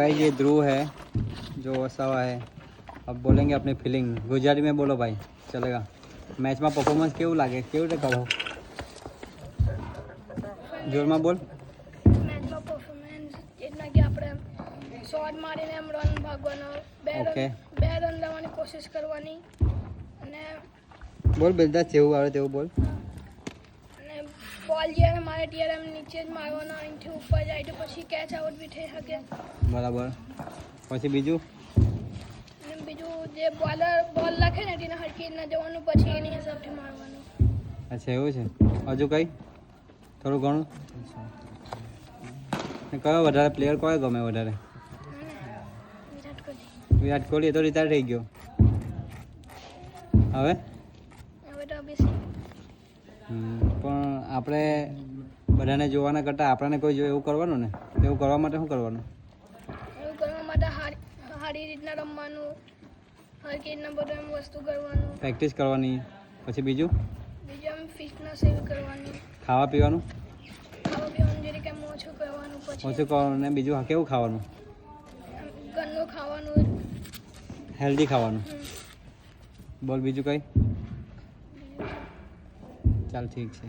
भाई ये ध्रुव है जो वसा हुआ है। अब बोलेंगे अपनी फीलिंग गुजराती में बोलो भाई चलेगा। मैच में परफॉर्मेंस केवं लागे केवं रीते कहो जोर में बोल। મેચમાં પરફોર્મન્સ એટલા કે આપણે શોટ મારીને એમ રન ભાગવાનો ઓકે બે રન લેવાની કોશિશ કરવાની અને બોલ બધા જેવું આવે તેવું બોલ। અને બોલ જ્યારે મારે ત્યારે એમ નીચે જ મારવાનો અહીંથી ઉપર જાય તો પછી કેચ આઉટ બી થઈ શકે। બરાબર પછી બીજું અને બીજું જે બોલ લખે ને તેને હરકી રીતના જવાનું પછી એની હિસાબથી મારવાનું। અચ્છા એવું છે હજુ કંઈ થોડું ઘણું કયો વધારે પ્લેયર કયો ગમે વધારે? વિરાટ કોહલી। વિરાટ કોહલી એ તો રિટાયર થઈ ગયો હવે હવે તો અભિષેક। પણ આપણે બધાને જોવાના કરતાં આપણને કોઈ જો એવું કરવાનું ને એવું કરવા માટે શું કરવાનું? એવું કરવા માટે સારી રીતના રમવાનું હરકી રીતના બધું એમ વસ્તુ કરવાનું પ્રેક્ટિસ કરવાની પછી બીજું બીજું એમ ફિટનેસ એવી કરવાની ખાવા પીવાનું ખાવા પીવાનું જે રીતે ઓછું કરવાનું પછી ઓછું કરવાનું ને બીજું કેવું ખાવાનું? ઘરનું ખાવાનું હેલ્ધી ખાવાનું। બોલ બીજું કંઈ ચાલ ઠીક છે।